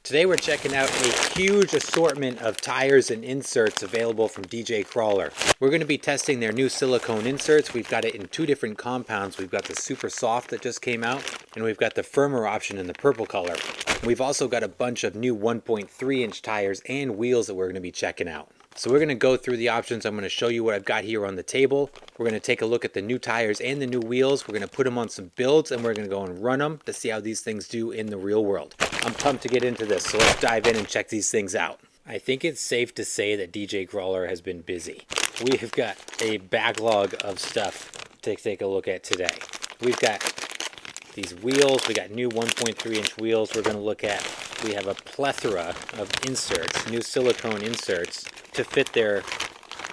Today we're checking out a huge assortment of tires and inserts available from DJ Crawler. We're going to be testing their new silicone inserts. We've got it in two different compounds. We've got the super soft that just came out, and we've got the firmer option in the purple color. We've also got a bunch of new 1.3 inch tires and wheels that we're going to be checking out. So we're going to go through the options. I'm going to show you what I've got here on the table. We're going to take a look at the new tires and the new wheels. We're going to put them on some builds and we're going to go and run them to see how these things do in the real world. I'm pumped to get into this, so let's dive in and check these things out. I think it's safe to say that DJ Crawler has been busy. We have got a backlog of stuff to take a look at today. We've got these wheels. We got new 1.3 inch wheels we're going to look at. We have a plethora of inserts, new silicone inserts to fit their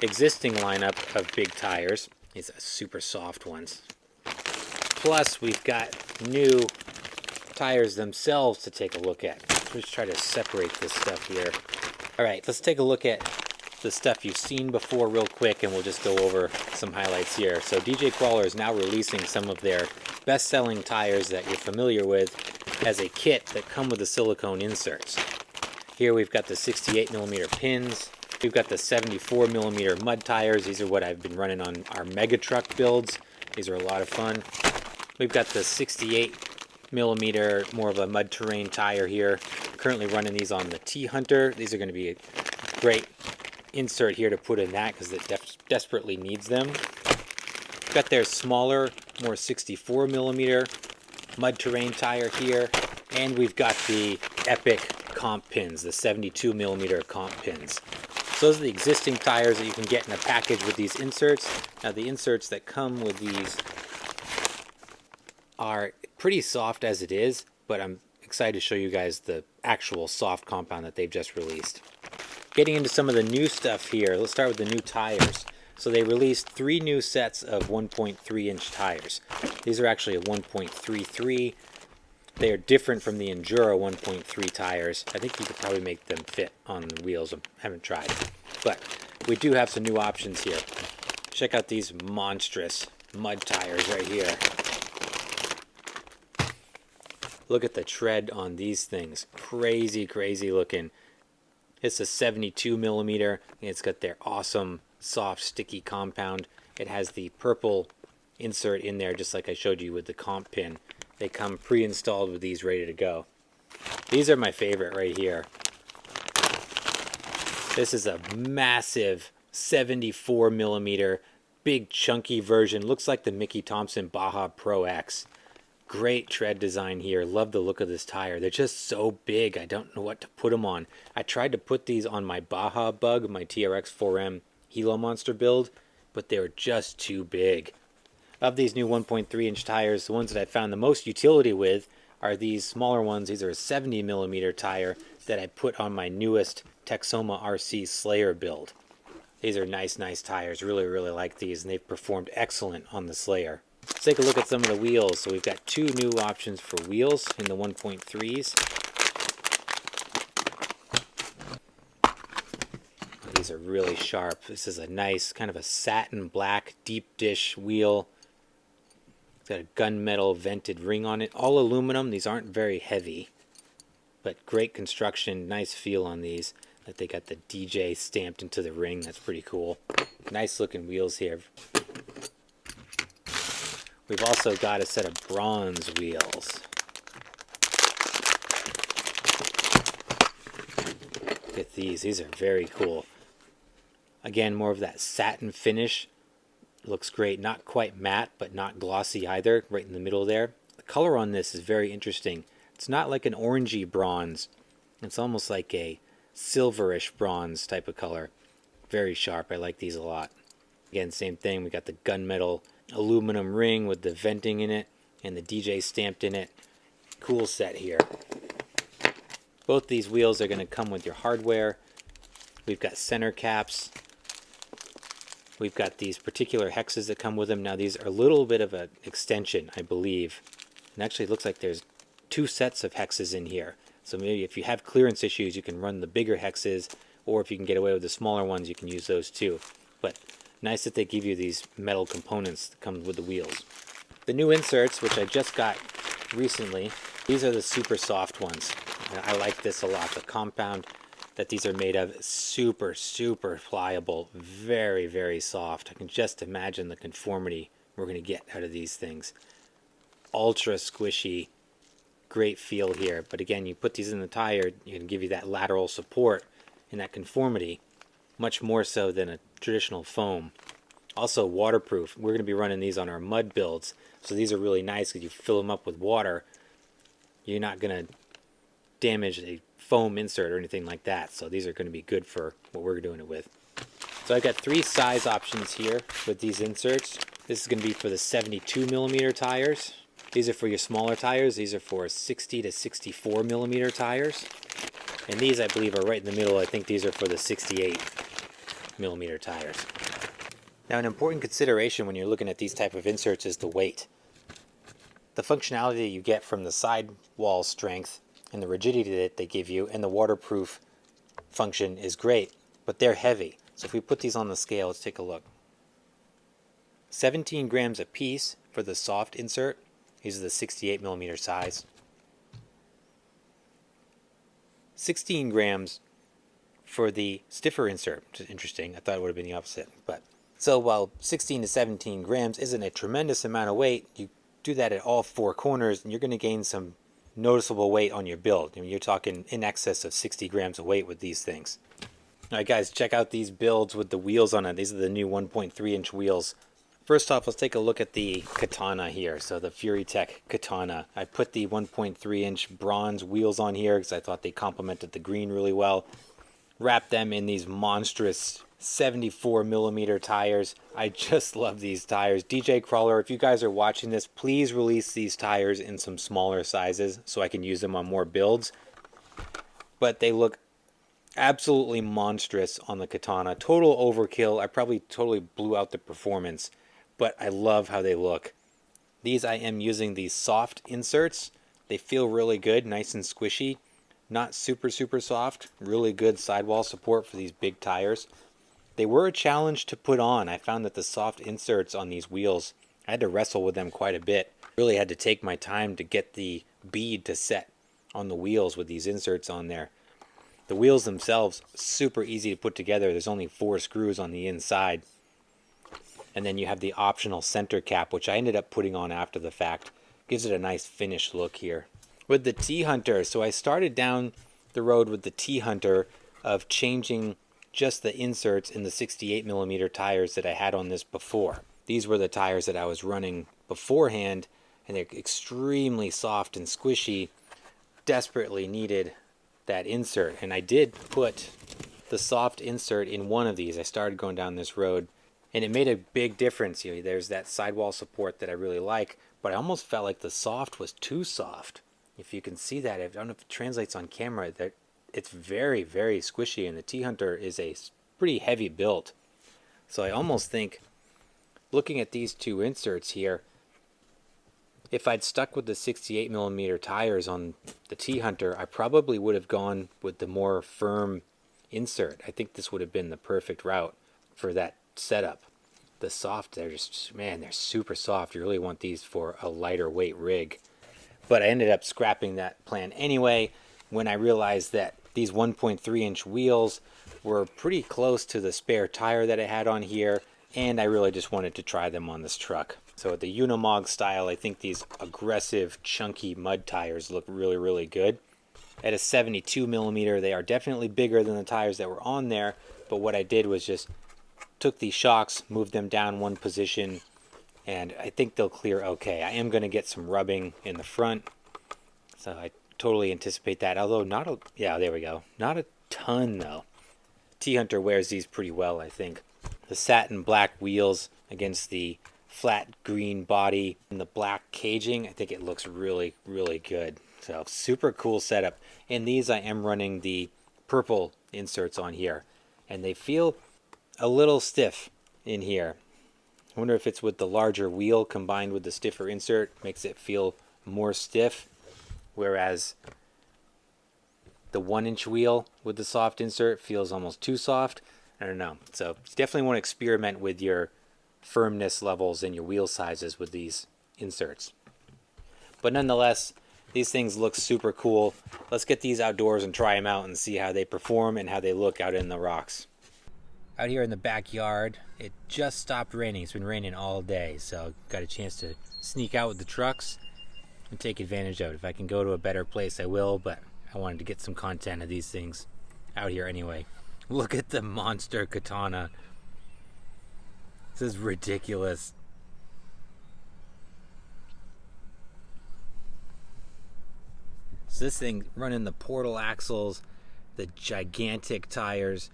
existing lineup of big tires. These are super soft ones. Plus we've got new tires themselves to take a look at. Let's try to separate this stuff here. Alright, let's take a look at the stuff you've seen before real quick, and we'll just go over some highlights here. So DJ Crawler is now releasing some of their best-selling tires that you're familiar with as a kit that come with the silicone inserts. Here we've got the 68mm pins. We've got the 74mm mud tires. These are what I've been running on our mega truck builds. These are a lot of fun. We've got the 68mm, more of a mud terrain tire here. Currently running these on the T-Hunter. These are going to be a great insert here to put in that because it desperately needs them. We've got their smaller, more 64mm mud terrain tire here. And we've got the epic comp pins, the 72mm comp pins. So those are the existing tires that you can get in a package with these inserts. Now the inserts that come with these are pretty soft as it is, but I'm excited to show you guys the actual soft compound that they've just released. Getting into some of the new stuff here, let's start with the new tires. So they released 3 new sets of 1.3 inch tires. These are actually a 1.33. They are different from the Enduro 1.3 tires. I think you could probably make them fit on the wheels. I haven't tried. But we do have some new options here. Check out these monstrous mud tires right here. Look at the tread on these things. Crazy, crazy looking. It's a 72mm, and it's got their awesome, soft, sticky compound. It has the purple insert in there, just like I showed you with the comp pin. They come pre-installed with these ready to go. These are my favorite right here. This is a massive 74mm, big chunky version. Looks like the Mickey Thompson Baja Pro X. Great tread design here. Love the look of this tire. They're just so big. I don't know what to put them on. I tried to put these on my Baja Bug, my TRX 4M Gila Monster build, but they were just too big. Of these new 1.3 inch tires, the ones that I found the most utility with are these smaller ones. These are a 70mm tire that I put on my newest Texoma RC Slayer build. These are nice tires. Really like these, and they've performed excellent on the Slayer. Let's take a look at some of the wheels. So we've got 2 new options for wheels in the 1.3s. These are really sharp. This is a nice kind of a satin black deep dish wheel. It's got a gunmetal vented ring on it. All aluminum. These aren't very heavy, but great construction. Nice feel on these. Like they got the DJ stamped into the ring. That's pretty cool. Nice looking wheels here. We've also got a set of bronze wheels. Look at these. These are very cool. Again, more of that satin finish. Looks great. Not quite matte, but not glossy either. Right in the middle there. The color on this is very interesting. It's not like an orangey bronze. It's almost like a silverish bronze type of color. Very sharp. I like these a lot. Again, same thing. We got the gunmetal aluminum ring with the venting in it and the DJ stamped in it. Cool set here. Both these wheels are going to come with your hardware. We've got center caps. We've got these particular hexes that come with them. Now these are a little bit of an extension, I believe. And actually it looks like there's 2 sets of hexes in here. So maybe if you have clearance issues, you can run the bigger hexes, or if you can get away with the smaller ones, you can use those too. But nice that they give you these metal components that come with the wheels. The new inserts, which I just got recently, these are the super soft ones. And I like this a lot. The compound that these are made of is super, super pliable, very, very soft. I can just imagine the conformity we're going to get out of these things. Ultra squishy, great feel here. But again, you put these in the tire, you can give you that lateral support and that conformity, much more so than a traditional foam. Also waterproof. We're going to be running these on our mud builds, so these are really nice because you fill them up with water. You're not going to damage a foam insert or anything like that, so these are going to be good for what we're doing it with. So I've got 3 size options here with these inserts. This is going to be for the 72 millimeter tires. These are for your smaller tires. These are for 60 to 64 millimeter tires. And these, I believe, are right in the middle. I think these are for the 68 millimeter tires. Now, an important consideration when you're looking at these type of inserts is the weight. The functionality you get from the sidewall strength and the rigidity that they give you and the waterproof function is great, but they're heavy. So if we put these on the scale, let's take a look. 17 grams a piece for the soft insert. These are the 68 millimeter size. 16 grams for the stiffer insert, which is interesting. I thought it would have been the opposite. But so while 16 to 17 grams isn't a tremendous amount of weight, you do that at all 4 corners and you're going to gain some noticeable weight on your build. I mean, you're talking in excess of 60 grams of weight with these things. All right, guys, check out these builds with the wheels on it. These are the new 1.3 inch wheels. First off, let's take a look at the Katana here. So the FuriTech Katana. I put the 1.3 inch bronze wheels on here because I thought they complemented the green really well. Wrapped them in these monstrous 74 millimeter tires. I just love these tires. DJ Crawler, if you guys are watching this, please release these tires in some smaller sizes so I can use them on more builds. But they look absolutely monstrous on the Katana. Total overkill. I probably totally blew out the performance, but I love how they look. These I am using these soft inserts. They feel really good, nice and squishy. Not super, super soft. Really good sidewall support for these big tires. They were a challenge to put on. I found that the soft inserts on these wheels, I had to wrestle with them quite a bit. Really had to take my time to get the bead to set on the wheels with these inserts on there. The wheels themselves, super easy to put together. There's only 4 screws on the inside. And then you have the optional center cap, which I ended up putting on after the fact. Gives it a nice finished look here. With the T-Hunter, so I started down the road with the T-Hunter of changing just the inserts in the 68 millimeter tires that I had on this before. These were the tires that I was running beforehand, and they're extremely soft and squishy. Desperately needed that insert, and I did put the soft insert in one of these. I started going down this road, and it made a big difference. You know, there's that sidewall support that I really like, but I almost felt like the soft was too soft. If you can see that, I don't know if it translates on camera, that it's very, very squishy, and the T-Hunter is a pretty heavy build. So I almost think, looking at these 2 inserts here, if I'd stuck with the 68 millimeter tires on the T-Hunter, I probably would have gone with the more firm insert. I think this would have been the perfect route for that setup. The soft, they're just, man, they're super soft. You really want these for a lighter weight rig. But I ended up scrapping that plan anyway when I realized that these 1.3 inch wheels were pretty close to the spare tire that I had on here, and I really just wanted to try them on this truck. So at the Unimog style, I think these aggressive, chunky mud tires look really, really good. At a 72 millimeter, they are definitely bigger than the tires that were on there, but what I did was just took these shocks, moved them down one position, and I think they'll clear okay. I am going to get some rubbing in the front, so I totally anticipate that, although not a, yeah, there we go. Not a ton, though. T-Hunter wears these pretty well, I think. The satin black wheels against the flat green body and the black caging, I think it looks really, really good. So super cool setup. And these I am running the purple inserts on here, and they feel a little stiff in here. I wonder if it's with the larger wheel combined with the stiffer insert makes it feel more stiff, whereas the 1 inch wheel with the soft insert feels almost too soft. I don't know. So you definitely want to experiment with your firmness levels and your wheel sizes with these inserts. But nonetheless, These things look super cool. Let's get these outdoors and try them out and see how they perform and how they look out in the rocks. Out here in the backyard, it just stopped raining. It's been raining all day, so got a chance to sneak out with the trucks and take advantage of it. If I can go to a better place, I will, but I wanted to get some content of these things out here anyway. Look at the monster katana. This is ridiculous. So this thing running the portal axles, the gigantic tires.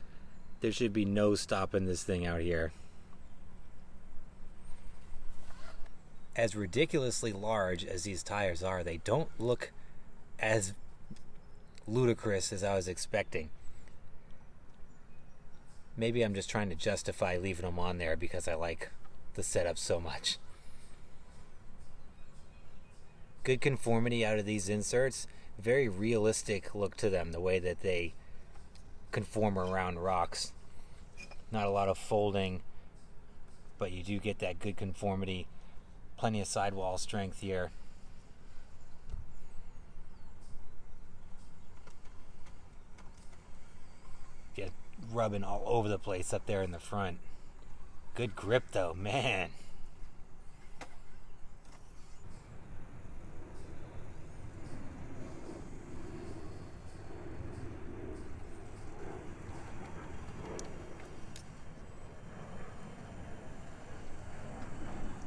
There should be no stopping this thing out here. As ridiculously large as these tires are, they don't look as ludicrous as I was expecting. Maybe I'm just trying to justify leaving them on there because I like the setup so much. Good conformity out of these inserts. Very realistic look to them, the way that they conform around rocks. Not a lot of folding, but you do get that good conformity. Plenty of sidewall strength here. Get rubbing all over the place up there in the front. Good grip though, man.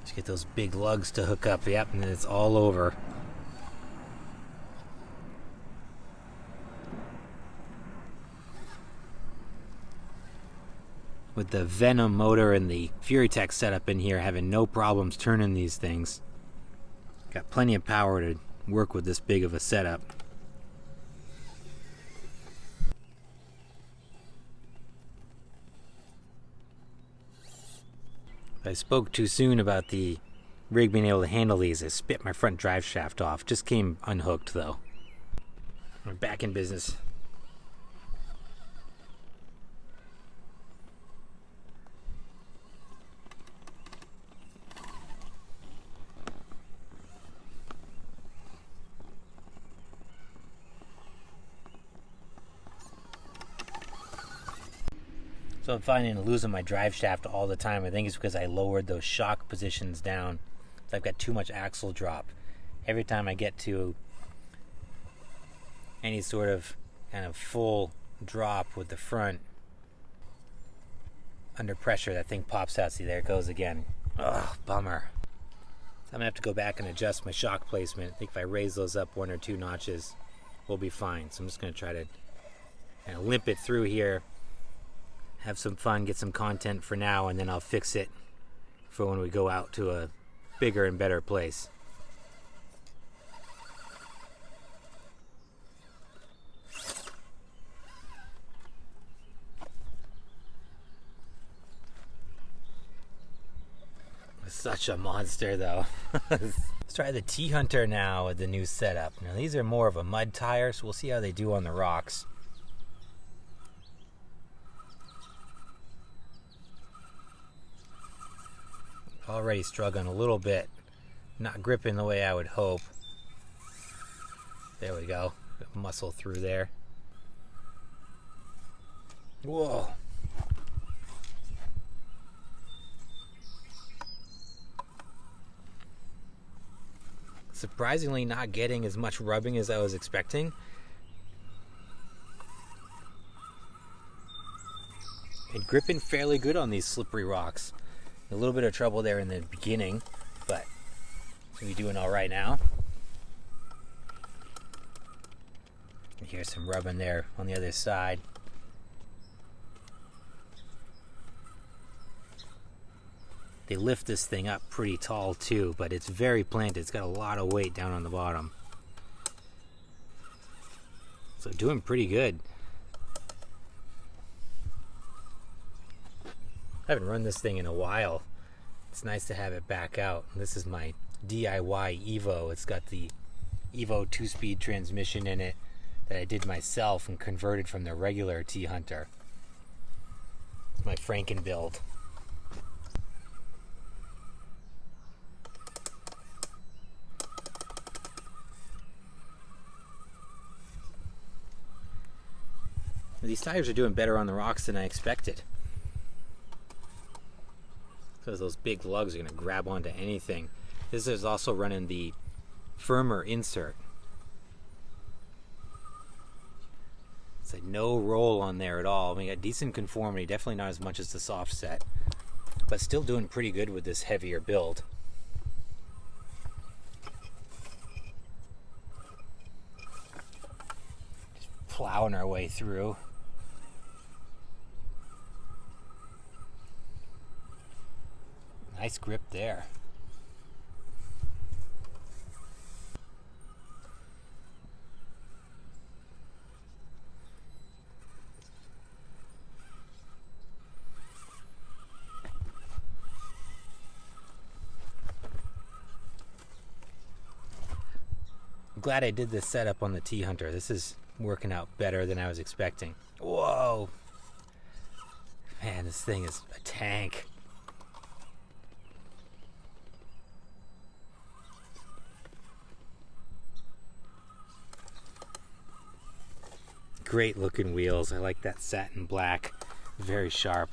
Just get those big lugs to hook up, yep, and then it's all over. With the Venom motor and the FuryTech setup in here, having no problems turning these things. Got plenty of power to work with this big of a setup. I spoke too soon about the rig being able to handle these. I spit my front drive shaft off. Just came unhooked though. We're back in business. So I'm finding losing my drive shaft all the time. I think it's because I lowered those shock positions down. So I've got too much axle drop. Every time I get to any sort of kind of full drop with the front under pressure, that thing pops out. See, there it goes again. Ugh, bummer. So I'm gonna have to go back and adjust my shock placement. I think if I raise those up 1 or 2 notches, we'll be fine. So I'm just gonna try to kind of limp it through here, have some fun, get some content for now, and then I'll fix it for when we go out to a bigger and better place. Such a monster though. Let's try the T-Hunter now with the new setup. Now these are more of a mud tire, so we'll see how they do on the rocks. Already struggling a little bit, not gripping the way I would hope. There we go, muscle through there. Whoa. Surprisingly not getting as much rubbing as I was expecting. And gripping fairly good on these slippery rocks. A little bit of trouble there in the beginning, but we're doing all right now. Here's some rubbing there on the other side. They lift this thing up pretty tall too, but it's very planted. It's got a lot of weight down on the bottom. So doing pretty good. I haven't run this thing in a while. It's nice to have it back out. This is my DIY Evo. It's got the Evo 2-speed transmission in it that I did myself and converted from the regular T-Hunter. It's my Franken build. These tires are doing better on the rocks than I expected. Because those big lugs are going to grab onto anything. This is also running the firmer insert. It's like no roll on there at all. I mean, got decent conformity, definitely not as much as the soft set, but still doing pretty good with this heavier build. Just plowing our way through. Nice grip there. I'm glad I did this setup on the T-Hunter. This is working out better than I was expecting. Whoa! Man, this thing is a tank. Great looking wheels. I like that satin black. Very sharp.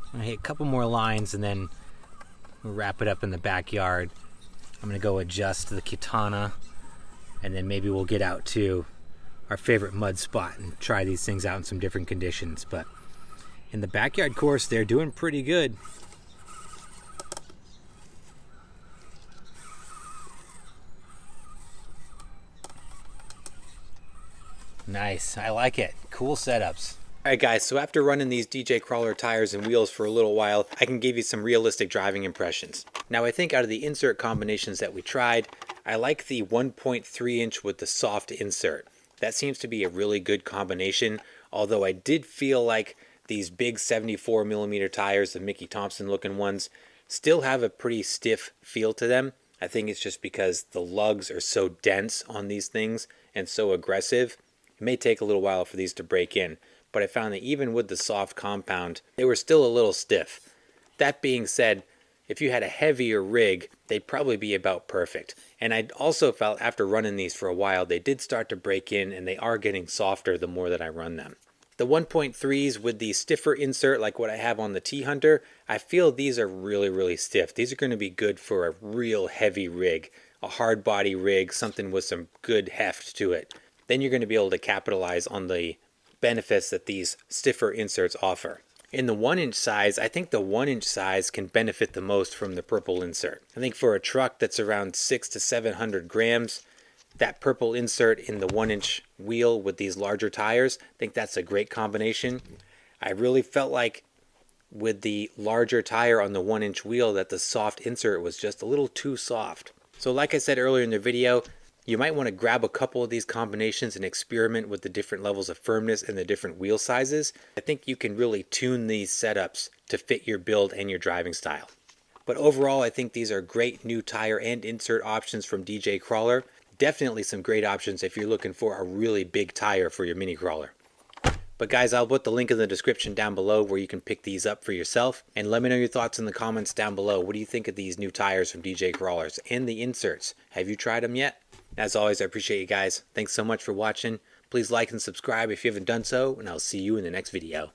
I'm gonna hit a couple more lines and then we'll wrap it up in the backyard. I'm gonna go adjust the Katana and then maybe we'll get out to our favorite mud spot and try these things out in some different conditions. But in the backyard course, they're doing pretty good. Nice, I like it. Cool setups. Alright guys, so after running these DJ Crawler tires and wheels for a little while, I can give you some realistic driving impressions. Now I think out of the insert combinations that we tried, I like the 1.3 inch with the soft insert. That seems to be a really good combination, although I did feel like these big 74mm tires, the Mickey Thompson looking ones, still have a pretty stiff feel to them. I think it's just because the lugs are so dense on these things and so aggressive. It may take a little while for these to break in, but I found that even with the soft compound, they were still a little stiff. That being said, if you had a heavier rig, they'd probably be about perfect. And I also felt after running these for a while, they did start to break in and they are getting softer the more that I run them. The 1.3s with the stiffer insert like what I have on the T-Hunter, I feel these are really stiff. These are going to be good for a real heavy rig, a hard body rig, something with some good heft to it. Then you're going to be able to capitalize on the benefits that these stiffer inserts offer. In the 1-inch size, I think the 1-inch size can benefit the most from the purple insert. I think for a truck that's around 600 to 700 grams, that purple insert in the 1-inch wheel with these larger tires, I think that's a great combination. I really felt like with the larger tire on the 1-inch wheel that the soft insert was just a little too soft. So like I said earlier in the video, you might want to grab a couple of these combinations and experiment with the different levels of firmness and the different wheel sizes. I think you can really tune these setups to fit your build and your driving style. But overall, I think these are great new tire and insert options from DJ Crawler. Definitely some great options if you're looking for a really big tire for your mini crawler. But guys, I'll put the link in the description down below where you can pick these up for yourself. And let me know your thoughts in the comments down below. What do you think of these new tires from DJ Crawlers and the inserts? Have you tried them yet? As always, I appreciate you guys. Thanks so much for watching. Please like and subscribe if you haven't done so, and I'll see you in the next video.